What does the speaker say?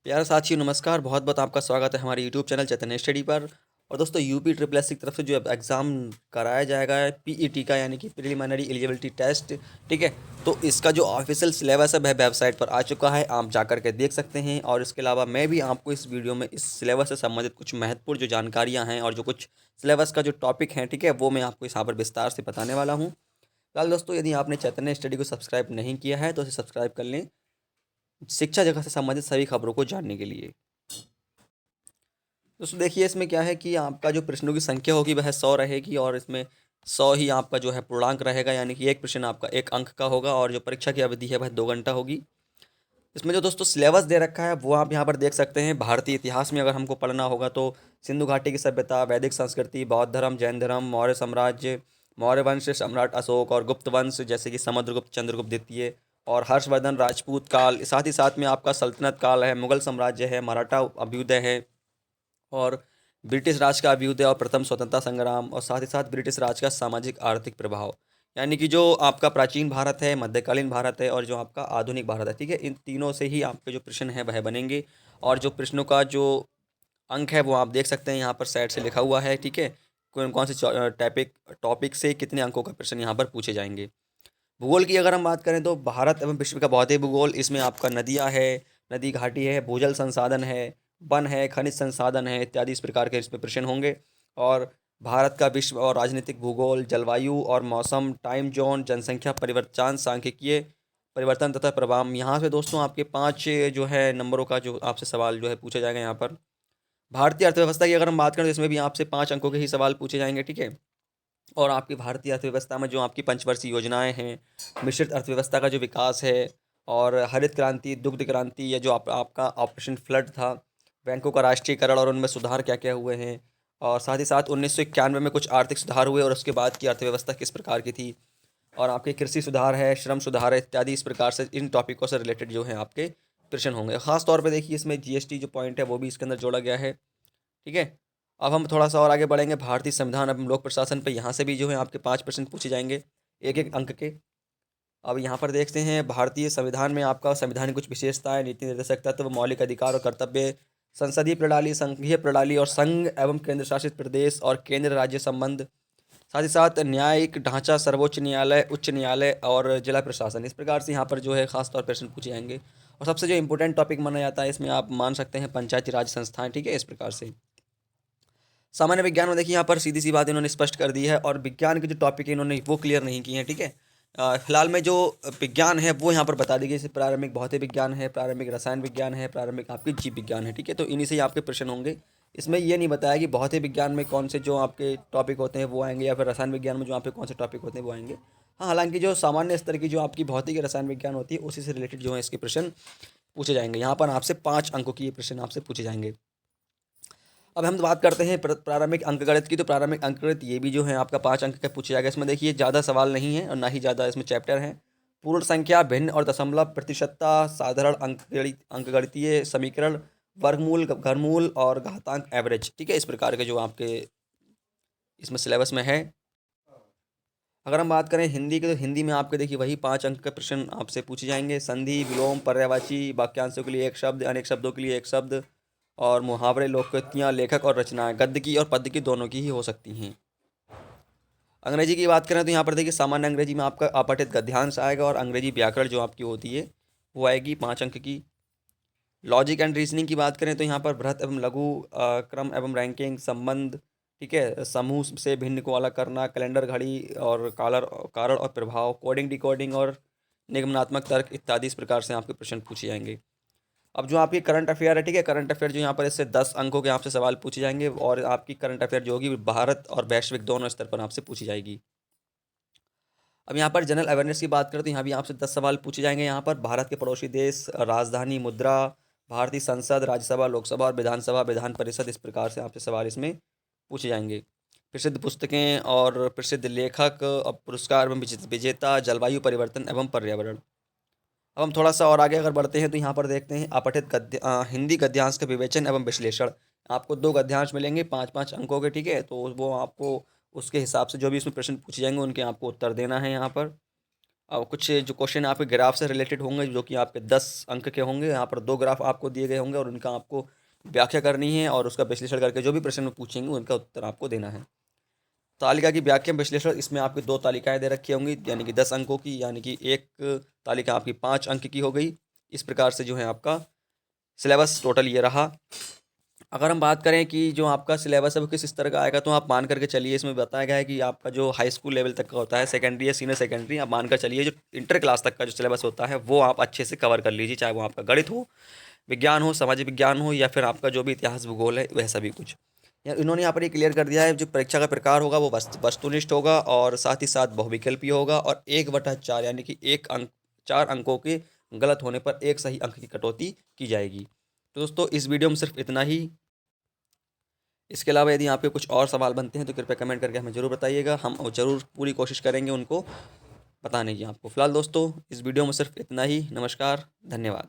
प्यारे साथियों नमस्कार, बहुत बहुत आपका स्वागत है हमारे यूट्यूब चैनल चैतन्य स्टडी पर। और दोस्तों यूपी ट्रिपल एस की तरफ से जो एग्ज़ाम कराया जाएगा है पीईटी का, यानी कि प्रिलिमिनरी एलिजिबिलिटी टेस्ट। ठीक है, तो इसका जो ऑफिशियल सिलेबस है वह वेबसाइट पर आ चुका है, आप जाकर के देख सकते हैं। और इसके अलावा मैं भी आपको इस वीडियो में इस सिलेबस से संबंधित कुछ महत्वपूर्ण जो जानकारियाँ हैं और जो कुछ सिलेबस का जो टॉपिक हैं, ठीक है, वो मैं आपको यहाँ पर विस्तार से बताने वाला हूँ। फिलहाल दोस्तों, यदि आपने चैतन्य स्टडी को सब्सक्राइब नहीं किया है तो इसे सब्सक्राइब कर लें, शिक्षा जगत से संबंधित सभी खबरों को जानने के लिए। दोस्तों देखिए, इसमें क्या है कि आपका जो प्रश्नों की संख्या होगी वह 100 रहेगी, और इसमें 100 ही आपका जो है पूर्णांक रहेगा, यानी कि एक प्रश्न आपका 1 अंक का होगा, और जो परीक्षा की अवधि है वह 2 घंटा होगी। इसमें जो दोस्तों सिलेबस दे रखा है वो आप यहाँ पर देख सकते हैं। भारतीय इतिहास में अगर हमको पढ़ना होगा तो सिंधु घाटी की सभ्यता, वैदिक संस्कृति, बौद्ध धर्म, जैन धर्म, मौर्य साम्राज्य, मौर्य वंश, सम्राट अशोक और गुप्त वंश जैसे कि समुद्रगुप्त, चंद्रगुप्त द्वितीय और हर्षवर्धन, राजपूत काल, साथ ही साथ में आपका सल्तनत काल है, मुगल साम्राज्य है, मराठा अभ्युदय है, और ब्रिटिश राज का अभ्युदय और प्रथम स्वतंत्रता संग्राम, और साथ ही साथ ब्रिटिश राज का सामाजिक आर्थिक प्रभाव। यानी कि जो आपका प्राचीन भारत है, मध्यकालीन भारत है और जो आपका आधुनिक भारत है, ठीक है, इन तीनों से ही आपके जो प्रश्न है वह बनेंगे। और जो प्रश्नों का जो अंक है वो आप देख सकते हैं, यहाँ पर साइड से लिखा हुआ है। ठीक है, कौन कौन से टॉपिक टॉपिक से कितने अंकों का प्रश्न यहाँ पर पूछे जाएंगे। भूगोल की अगर हम बात करें तो भारत एवं विश्व का भौतिक भूगोल, इसमें आपका नदियाँ है, नदी घाटी है, भूजल संसाधन है, वन है, खनिज संसाधन है इत्यादि इस प्रकार के इसमें प्रश्न होंगे। और भारत का विश्व और राजनीतिक भूगोल, जलवायु और मौसम, टाइम जोन, जनसंख्या परिवर्तन, सांख्यिकीय परिवर्तन तथा प्रभाव। यहाँ से दोस्तों आपके 5 जो है नंबरों का जो आपसे सवाल जो है पूछा जाएगा यहाँ पर। भारतीय अर्थव्यवस्था की अगर हम बात करें तो इसमें भी आपसे 5 अंकों के ही सवाल पूछे जाएंगे। ठीक है, और आपकी भारतीय अर्थव्यवस्था में जो आपकी पंचवर्षीय योजनाएं हैं, मिश्रित अर्थव्यवस्था का जो विकास है, और हरित क्रांति, दुग्ध क्रांति, या जो आपका ऑपरेशन फ्लड था, बैंकों का राष्ट्रीयकरण और उनमें सुधार क्या क्या हुए हैं, और साथ ही साथ 1991 में कुछ आर्थिक सुधार हुए और उसके बाद की अर्थव्यवस्था किस प्रकार की थी, और आपके कृषि सुधार है, श्रम सुधार है इत्यादि इस प्रकार से इन टॉपिकों से रिलेटेड जो है आपके प्रश्न होंगे। खास तौर पे देखिए, इसमें जीएसटी जो पॉइंट है वो भी इसके अंदर जोड़ा गया है। ठीक है, अब हम थोड़ा सा और आगे बढ़ेंगे भारतीय संविधान एवं लोक प्रशासन पे। यहाँ से भी जो है आपके 5 प्रश्न पूछे जाएंगे, एक एक अंक के। अब यहाँ पर देखते हैं भारतीय संविधान में आपका संविधान की कुछ विशेषताएं, नीति निर्देशक तत्व, मौलिक अधिकार और कर्तव्य, संसदीय प्रणाली, संघीय प्रणाली और संघ एवं केंद्र शासित प्रदेश और केंद्र राज्य संबंध, साथ ही साथ न्यायिक ढांचा, सर्वोच्च न्यायालय, उच्च न्यायालय और जिला प्रशासन। इस प्रकार से यहाँ पर जो है खास तौर पर प्रश्न पूछे जाएंगे। और सबसे जो इंपॉर्टेंट टॉपिक माना जाता है इसमें आप मान सकते हैं पंचायती राज संस्थाएं। ठीक है, इस प्रकार से सामान्य विज्ञान में देखिए यहाँ पर सीधी सी बात इन्होंने स्पष्ट कर दी है, और विज्ञान के जो टॉपिक है इन्होंने वो क्लियर नहीं किए हैं। ठीक है, फिलहाल में जो विज्ञान है वो यहाँ पर बता दी गई, जैसे प्रारंभिक भौतिक विज्ञान है, प्रारंभिक रसायन विज्ञान है, प्रारंभिक आपकी जीव विज्ञान है। ठीक है, तो इन्हीं से ही आपके प्रश्न होंगे। इसमें ये नहीं बताया कि भौतिक विज्ञान में कौन से जो आपके टॉपिक होते हैं वो आएंगे, या फिर रसायन विज्ञान में जो आपके कौन से टॉपिक होते हैं वो आएंगे। हाँ, हालांकि जो सामान्य स्तर की जो आपकी भौतिक या रसायन विज्ञान होती है उसी से रिलेटेड जो है इसके प्रश्न पूछे जाएंगे। यहाँ पर आपसे 5 अंकों की ये प्रश्न आपसे पूछे जाएंगे। अब हम बात करते हैं प्रारंभिक अंकगणित की। तो प्रारंभिक अंकगणित ये भी जो है आपका 5 अंक का पूछा जाएगा। इसमें देखिए ज़्यादा सवाल नहीं है और ना ही ज़्यादा इसमें चैप्टर हैं। पूर्ण संख्या, भिन्न और दशमलव, प्रतिशतता, साधारण अंकगणितीय समीकरण, वर्गमूल, घनमूल और घातांक, एवरेज। ठीक है, इस प्रकार के जो आपके इसमें सिलेबस में है। अगर हम बात करें हिंदी की तो हिंदी में आपके देखिए वही 5 अंक के प्रश्न आपसे पूछे जाएंगे। संधि, विलोम, पर्यायवाची, वाक्यांशों के लिए एक शब्द, अनेक शब्दों के लिए एक शब्द, और मुहावरे, लोकोक्तियाँ, लेखक और रचनाएं, गद्य की और पद्य की दोनों की ही हो सकती हैं। अंग्रेजी की बात करें तो यहाँ पर देखिए सामान्य अंग्रेजी में आपका अपठित गद्यांश आएगा, और अंग्रेजी व्याकरण जो आपकी होती है वो आएगी 5 अंक की। लॉजिक एंड रीजनिंग की बात करें तो यहाँ पर बृहत एवं लघु, क्रम एवं रैंकिंग, संबंध, ठीक है, समूह से भिन्न को अलग करना, कैलेंडर, घड़ी और कारण और प्रभाव, कोडिंग, डिकोडिंग और निगमनात्मक तर्क इत्यादि इस प्रकार से आपके प्रश्न पूछे जाएंगे। अब जो आपकी करंट अफेयर है, ठीक है, करंट अफेयर जो यहाँ पर इससे 10 अंकों के आपसे सवाल पूछे जाएंगे, और आपकी करंट अफेयर जो होगी भारत और वैश्विक दोनों स्तर पर आपसे पूछी जाएगी। अब यहाँ पर जनरल अवेयरनेस की बात करें तो यहाँ भी आपसे 10 सवाल पूछे जाएंगे। यहाँ पर भारत के पड़ोसी देश, राजधानी, मुद्रा, भारतीय संसद, राज्यसभा, लोकसभा और विधानसभा, विधान परिषद, इस प्रकार से आपसे सवाल इसमें पूछे जाएंगे। प्रसिद्ध पुस्तकें और प्रसिद्ध लेखक, पुरस्कार एवं विजेता, जलवायु परिवर्तन एवं पर्यावरण। अब हम थोड़ा सा और आगे अगर बढ़ते हैं तो यहाँ पर देखते हैं अपठित हिंदी गद्यांश का विवेचन एवं विश्लेषण। आपको 2 गद्यांश मिलेंगे 5-5 अंकों के। ठीक है, तो वो आपको उसके हिसाब से जो भी इसमें प्रश्न पूछे जाएंगे उनके आपको उत्तर देना है यहाँ पर। और कुछ जो क्वेश्चन आपके ग्राफ से रिलेटेड होंगे, जो कि आपके 10 अंक के होंगे। यहाँ पर 2 ग्राफ आपको दिए गए होंगे और उनका आपको व्याख्या करनी है और उसका विश्लेषण करके जो भी प्रश्न पूछेंगे उनका उत्तर आपको देना है। तालिका की व्याख्या विश्लेषण, इसमें आपकी 2 तालिकाएँ दे रखी होंगी, यानी कि 10 अंकों की, यानी कि एक तालिका आपकी 5 अंक की हो गई। इस प्रकार से जो है आपका सिलेबस टोटल ये रहा। अगर हम बात करें कि जो आपका सिलेबस है वो किस स्तर का आएगा, तो आप मान करके चलिए, इसमें बताया गया है कि आपका जो हाई स्कूल लेवल तक का होता है, सेकेंडरी या सीनियर सेकेंडरी, आप मान कर चलिए जो इंटर क्लास तक का जो सिलेबस होता है वो आप अच्छे से कवर कर लीजिए, चाहे वो आपका गणित हो, विज्ञान हो, सामाजिक विज्ञान हो, या फिर आपका जो भी इतिहास भूगोल है वह सभी कुछ। इन्होंने यहाँ पर ये क्लियर कर दिया है, जो परीक्षा का प्रकार होगा वो वस्तुनिष्ठ होगा और साथ ही साथ बहुविकल्पीय होगा, और 1/4 यानी कि 4 अंकों के गलत होने पर 1 सही अंक की कटौती की जाएगी। तो दोस्तों इस वीडियो में सिर्फ इतना ही। इसके अलावा यदि आपके कुछ और सवाल बनते हैं तो कृपया कमेंट करके हमें ज़रूर बताइएगा, हम ज़रूर पूरी कोशिश करेंगे उनको बताने की आपको। फिलहाल दोस्तों इस वीडियो में सिर्फ इतना ही। नमस्कार, धन्यवाद।